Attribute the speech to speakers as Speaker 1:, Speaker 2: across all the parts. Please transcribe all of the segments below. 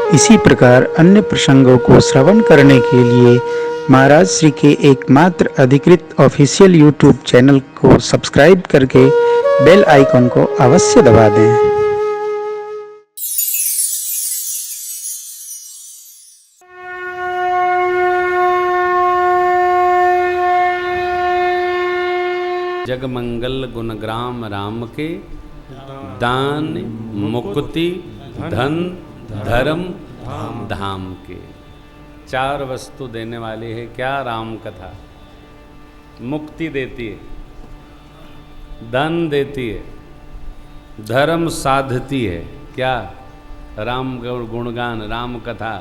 Speaker 1: इसी प्रकार अन्य प्रसंगों को श्रवण करने के लिए महाराज श्री के एकमात्र अधिकृत ऑफिशियल यूट्यूब चैनल को सब्सक्राइब करके बेल आइकन को अवश्य दबा दें।
Speaker 2: जगमंगल गुणग्राम राम के, दान मुक्ति धन धर्म धाम के। चार वस्तु देने वाली है क्या? राम कथा। मुक्ति देती है, धन देती है, धर्म साधती है क्या? राम गुणगान, राम कथा,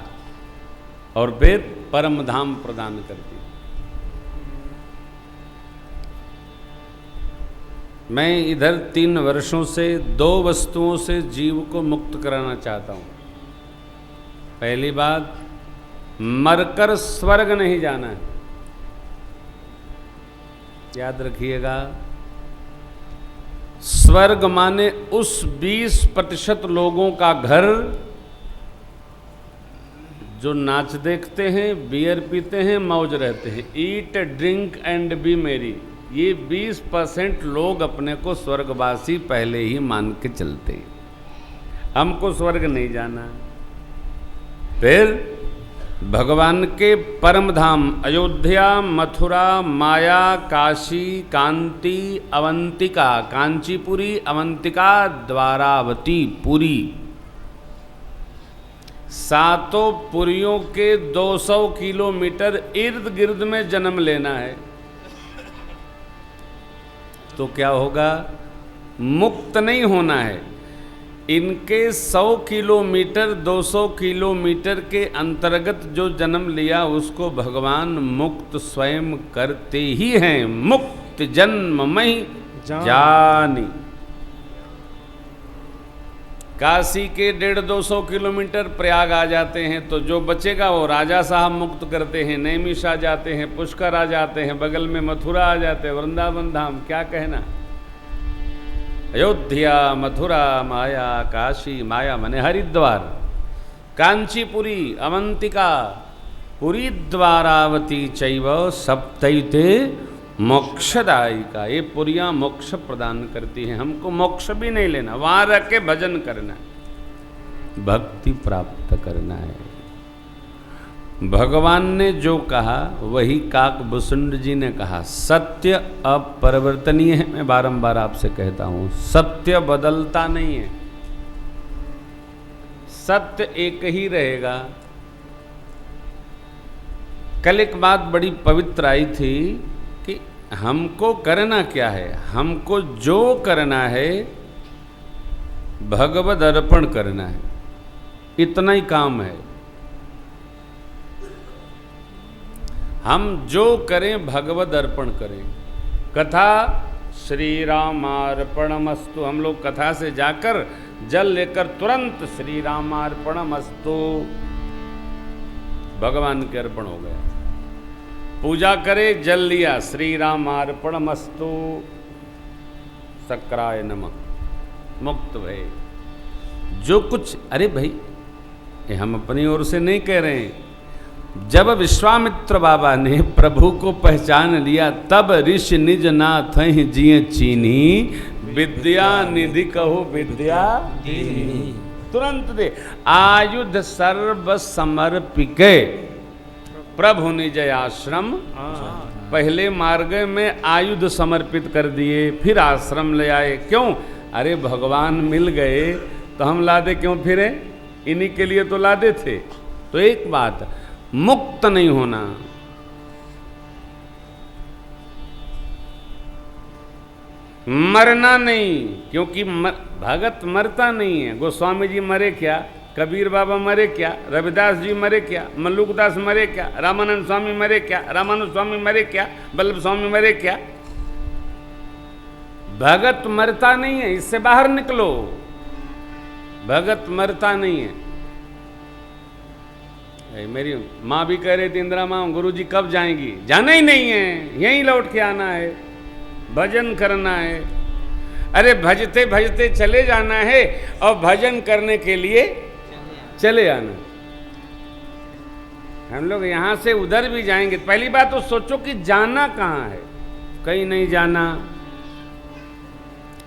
Speaker 2: और फिर परम धाम प्रदान करती है। मैं इधर 3 वर्षों से 2 वस्तुओं से जीव को मुक्त कराना चाहता हूँ। पहली बात, मरकर स्वर्ग नहीं जाना है, याद रखिएगा। स्वर्ग माने उस 20% लोगों का घर जो नाच देखते हैं, बियर पीते हैं, मौज रहते हैं, ईट ड्रिंक एंड बी मेरी। ये 20% लोग अपने को स्वर्गवासी पहले ही मान के चलते हैं। हमको स्वर्ग नहीं जाना। फिर भगवान के परम धाम अयोध्या, मथुरा, माया, काशी, कांति, अवंतिका, कांचीपुरी, अवंतिका, द्वारावती, पुरी, 7 पुरियों के 200 किलोमीटर इर्द गिर्द में जन्म लेना है तो क्या होगा? मुक्त नहीं होना है। इनके 100 किलोमीटर 200 किलोमीटर के अंतर्गत जो जन्म लिया उसको भगवान मुक्त स्वयं करते ही हैं। मुक्त जन्म मई जानी। काशी के 150-200 किलोमीटर प्रयाग आ जाते हैं तो जो बचेगा वो राजा साहब मुक्त करते हैं। नैमिष आ जाते हैं, पुष्कर आ जाते हैं, बगल में मथुरा आ जाते हैं, वृंदावन धाम, क्या कहना। अयोध्या, मथुरा, माया, काशी, माया मने हरिद्वार, कांचीपुरी, अवंतिका, पुरी, द्वारावती चैव सप्तैते मोक्षदायिका। ये पुरियां मोक्ष प्रदान करती हैं। हमको मोक्ष भी नहीं लेना, वहां रह के भजन करना है, भक्ति प्राप्त करना है। भगवान ने जो कहा वही काकभूषुंड जी ने कहा। सत्य अपरिवर्तनीय है। मैं बारंबार आपसे कहता हूं, सत्य बदलता नहीं है, सत्य एक ही रहेगा। कल एक बात बड़ी पवित्र आई थी कि हमको करना क्या है? हमको जो करना है भगवद अर्पण करना है, इतना ही काम है। हम जो करें भगवद अर्पण करें। कथा श्री रामार्पणमस्तु। हम लोग कथा से जाकर जल लेकर तुरंत श्री रामार्पणमस्तु भगवान के अर्पण हो गया। पूजा करे, जल लिया, श्री रामार्पणमस्तु सक्राय नमः, मुक्त भय। जो कुछ, अरे भाई ये हम अपनी ओर से नहीं कह रहे हैं। जब विश्वामित्र बाबा ने प्रभु को पहचान लिया तब ऋषि निज नाथ जिये चीनी, विद्या निधि कहो विद्या दीनी। तुरंत दे आयुध सर्व समर्पिके प्रभु निज आश्रम। पहले मार्ग में आयुध समर्पित कर दिए, फिर आश्रम ले आए। क्यों? अरे भगवान मिल गए तो हम लादे क्यों फिरे? इन्हीं के लिए तो लादे थे। तो एक बात, मुक्त नहीं होना। मरना नहीं, क्योंकि भगत मरता नहीं है। गोस्वामी जी मरे क्या? कबीर बाबा मरे क्या? रविदास जी मरे क्या? मल्लुकदास मरे क्या? रामानंद स्वामी मरे क्या? रामानुज स्वामी मरे क्या? वल्लभ स्वामी मरे क्या? भगत मरता नहीं है, इससे बाहर निकलो। भगत मरता नहीं है। मेरी माँ भी कह रही थी, इंदिरा माँ गुरुजी कब जाएंगी? जाना ही नहीं है, यहीं लौट के आना है, भजन करना है। अरे भजते भजते चले जाना है और भजन करने के लिए चले आना। हम लोग यहाँ से उधर भी जाएंगे, पहली बात तो सोचो कि जाना कहाँ है, कहीं नहीं जाना।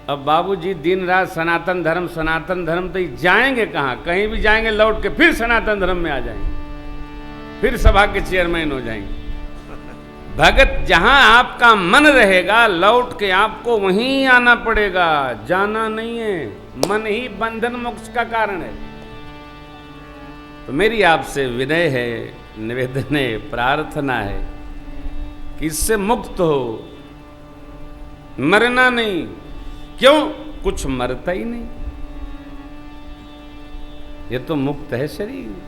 Speaker 2: अब बाबूजी दिन रात सनातन धर्म, तो जाएंगे कहाँ? कहीं भी जाएंगे लौट के फिर सनातन धर्म में आ जाएंगे, फिर सभा के चेयरमैन हो जाएंगे। भगत जहां आपका मन रहेगा लौट के आपको वहीं आना पड़ेगा, जाना नहीं है। मन ही बंधन मोक्ष का कारण है। तो मेरी आपसे विनय है, निवेदन है, प्रार्थना है कि इससे मुक्त हो, मरना नहीं। क्यों? कुछ मरता ही नहीं, ये तो मुक्त है शरीर।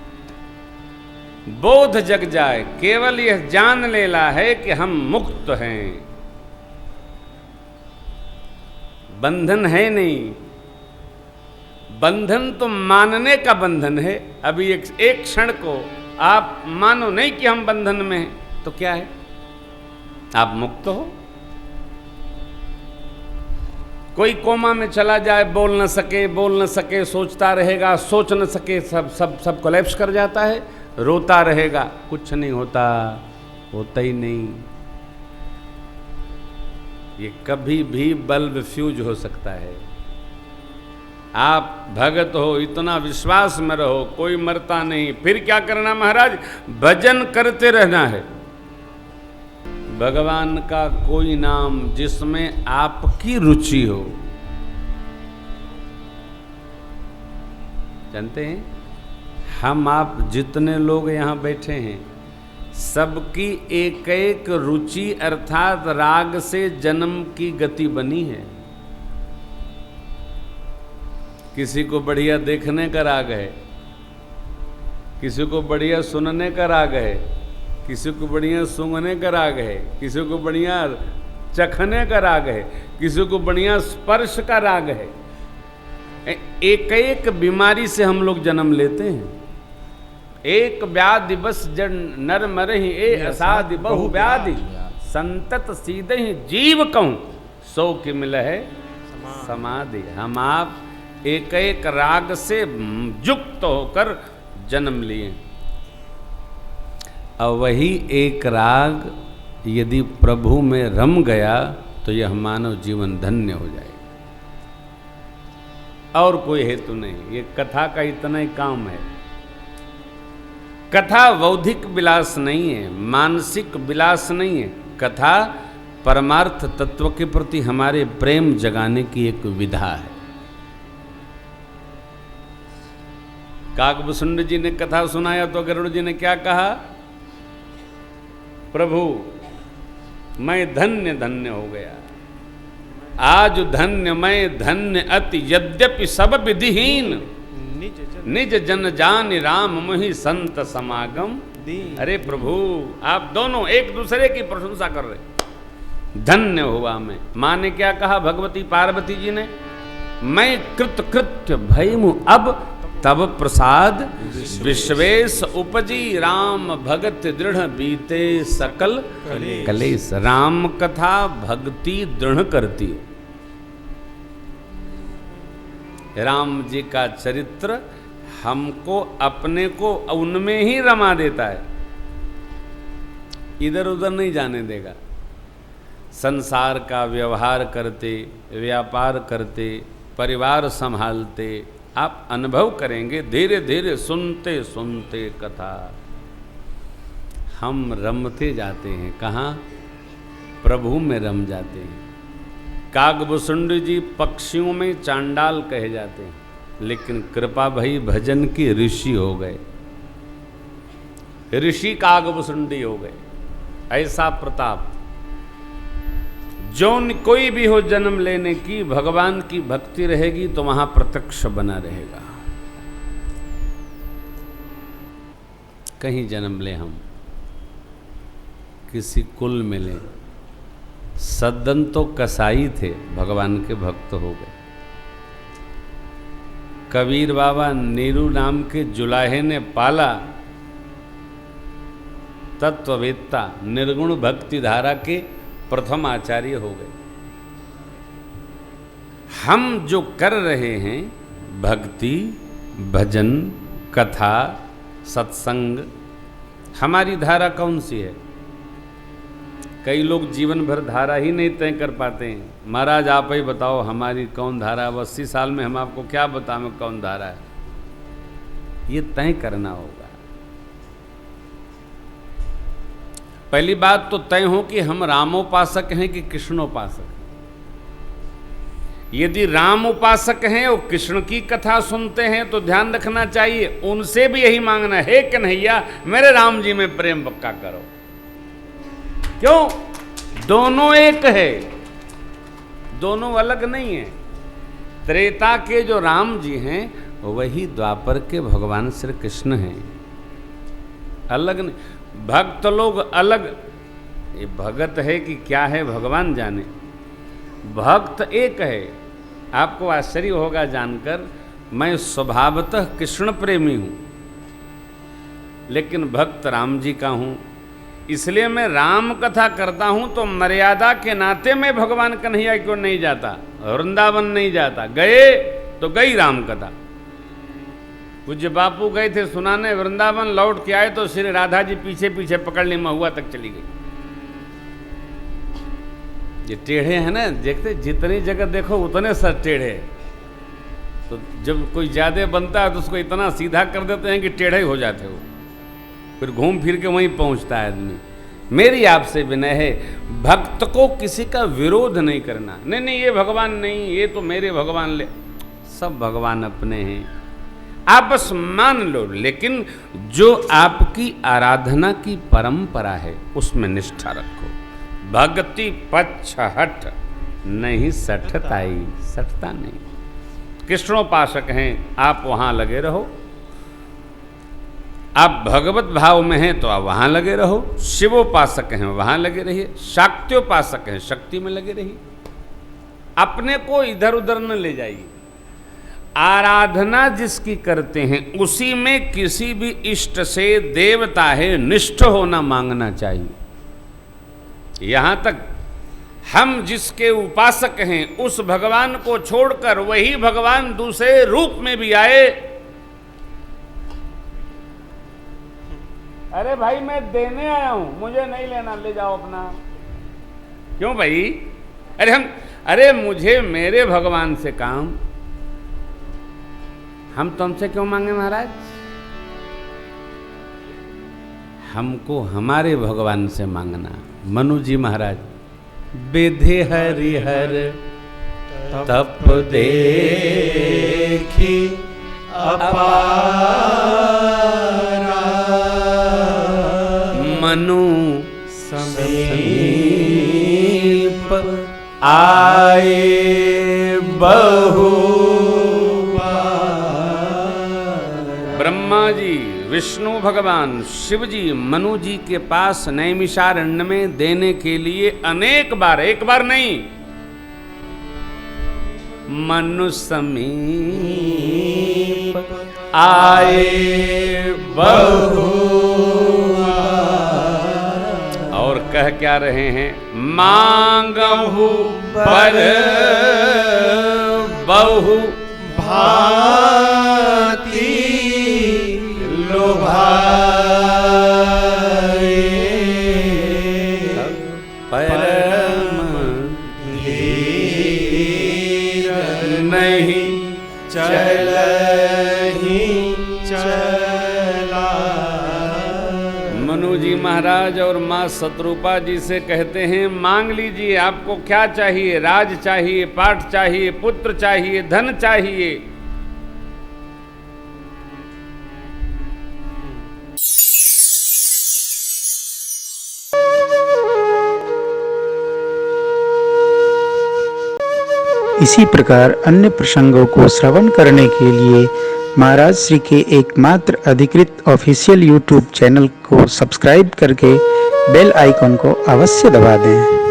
Speaker 2: बोध जग जाए, केवल यह जान लेना है कि हम मुक्त हैं, बंधन है नहीं। बंधन तो मानने का बंधन है। अभी एक क्षण को आप मानो नहीं कि हम बंधन में हैं, तो क्या है? आप मुक्त हो। कोई कोमा में चला जाए, बोल न सके, सोचता रहेगा, सोच न सके, सब कोलैप्स कर जाता है, रोता रहेगा, कुछ नहीं होता ही नहीं। ये कभी भी बल्ब फ्यूज हो सकता है। आप भगत हो, इतना विश्वास में रहो, कोई मरता नहीं। फिर क्या करना महाराज? भजन करते रहना है। भगवान का कोई नाम जिसमें आपकी रुचि हो। जानते हैं, हम आप जितने लोग यहाँ बैठे हैं, सबकी एक एक रुचि अर्थात राग से जन्म की गति बनी है। किसी को बढ़िया देखने का राग है, किसी को बढ़िया सुनने का राग है, किसी को बढ़िया सूंघने का राग है, किसी को बढ़िया चखने का राग है, किसी को बढ़िया स्पर्श का राग है। एक एक बीमारी से हम लोग जन्म लेते हैं। एक व्याधि बस जन नर मरहि, ए असाधि बहु व्याधि, संतत सीधे ही जीव कहूं, सो कि मिल है समाधि। हम आप एक एक राग से युक्त होकर जन्म लिए, और वही एक राग यदि प्रभु में रम गया तो यह मानव जीवन धन्य हो जाएगा। और कोई हेतु नहीं, ये कथा का इतना ही काम है। कथा बौद्धिक विलास नहीं है, मानसिक विलास नहीं है। कथा परमार्थ तत्व के प्रति हमारे प्रेम जगाने की एक विधा है। काकभूषुंड जी ने कथा सुनाया तो गरुड़ जी ने क्या कहा? प्रभु मैं धन्य धन्य हो गया, आज धन्य मैं धन्य अति, यद्यपि सब विधिहीन, निज जन जान राम मोहि संत समागम। अरे प्रभु, आप दोनों एक दूसरे की प्रशंसा कर रहे। धन्य हुआ मैं। माँ ने क्या कहा? भगवती पार्वती जी ने, मैं कृत्य भयमु अब तब प्रसाद, विश्वेश उपजी राम भगत दृढ़ बीते सकल कलेश। राम कथा भक्ति दृढ़ करती है। राम जी का चरित्र हमको अपने को उनमें ही रमा देता है, इधर उधर नहीं जाने देगा। संसार का व्यवहार करते, व्यापार करते, परिवार संभालते आप अनुभव करेंगे, धीरे धीरे सुनते सुनते कथा हम रमते जाते हैं। कहाँ? प्रभु में रम जाते हैं। काकभूषुंड जी पक्षियों में चांडाल कहे जाते हैं, लेकिन कृपा भई भजन की ऋषि हो गए। ऋषि काकभूषुंडी हो गए। ऐसा प्रताप जो कोई भी हो जन्म लेने की, भगवान की भक्ति रहेगी तो वहां प्रत्यक्ष बना रहेगा। कहीं जन्म ले, हम किसी कुल में ले, सद्दन तो कसाई थे, भगवान के भक्त हो गए। कबीर बाबा नीरू नाम के जुलाहे ने पाला, तत्ववेत्ता निर्गुण भक्ति धारा के प्रथम आचार्य हो गए। हम जो कर रहे हैं भक्ति, भजन, कथा, सत्संग, हमारी धारा कौन सी है? कई लोग जीवन भर धारा ही नहीं तय कर पाते हैं। महाराज आप ही बताओ हमारी कौन धारा है? 80 साल में हम आपको क्या बताएं कौन धारा है? ये तय करना होगा। पहली बात तो तय हो कि हम रामोपासक हैं कि कृष्णोपासक हैं। यदि राम उपासक हैं और कृष्ण की कथा सुनते हैं तो ध्यान रखना चाहिए उनसे भी यही मांगना है, कन्हैया मेरे राम जी में प्रेम पक्का करो। क्यों? दोनों एक है, दोनों अलग नहीं है। त्रेता के जो राम जी हैं वही द्वापर के भगवान श्री कृष्ण हैं, अलग नहीं। भक्त लोग अलग, ये भगत है कि क्या है भगवान जाने। भक्त एक है। आपको आश्चर्य होगा जानकर, मैं स्वभावतः कृष्ण प्रेमी हूं, लेकिन भक्त राम जी का हूं। इसलिए मैं राम कथा करता हूं तो मर्यादा के नाते मैं भगवान कन्हैया क्यों नहीं जाता, वृंदावन नहीं जाता। गए तो गई राम कथा। पूज्य बापू गए थे सुनाने वृंदावन, लौट के आए तो श्री राधा जी पीछे पीछे पकड़ ली, महुआ तक चली गई। ये टेढ़े हैं ना, देखते जितनी जगह देखो उतने सर टेढ़े। तो जब कोई ज्यादा बनता है तो उसको इतना सीधा कर देते हैं कि टेढ़े ही हो जाते हो, फिर घूम फिर के वहीं पहुंचता है आदमी। मेरी आपसे विनय है, भक्त को किसी का विरोध नहीं करना। नहीं नहीं ये भगवान नहीं, ये तो मेरे भगवान ले, सब भगवान अपने हैं, आप बस मान लो। लेकिन जो आपकी आराधना की परंपरा है उसमें निष्ठा रखो। भक्ति पक्ष हट नहीं सठताई, सठता नहीं। कृष्णोपासक हैं आप वहां लगे रहो, आप भगवत भाव में हैं तो आप वहां लगे रहो। शिवोपासक हैं वहां लगे रहिए, शाक्त्योपासक हैं शक्ति में लगे रहिए। अपने को इधर उधर न ले जाइए। आराधना जिसकी करते हैं उसी में किसी भी इष्ट से देवता है निष्ठ होना मांगना चाहिए। यहां तक हम जिसके उपासक हैं उस भगवान को छोड़कर वही भगवान दूसरे रूप में भी आए, अरे भाई मैं देने आया हूं, मुझे नहीं लेना, ले जाओ अपना। क्यों भाई? अरे मुझे मेरे भगवान से काम, हम तुमसे क्यों मांगे महाराज? हमको हमारे भगवान से मांगना। मनु जी महाराज, विधि हरिहर तप देखी अपारा, मनु समीप आए बहु। ब्रह्मा जी, विष्णु भगवान, शिव जी मनु जी के पास नैमिषारण्य में देने के लिए अनेक बार, एक बार नहीं, मनु समीप आए बहु। और कह क्या रहे हैं? मांगहु पर बहु भांति लोभाए, परम धीर नहीं चलहि चला। मनु जी महाराज और मां शत्रुपा जी से कहते हैं मांग लीजिए, आपको क्या चाहिए? राज चाहिए, पाठ चाहिए, पुत्र चाहिए, धन चाहिए।
Speaker 1: इसी प्रकार अन्य प्रसंगों को श्रवण करने के लिए महाराज श्री के एकमात्र अधिकृत ऑफिशियल यूट्यूब चैनल को सब्सक्राइब करके बेल आइकॉन को अवश्य दबा दें।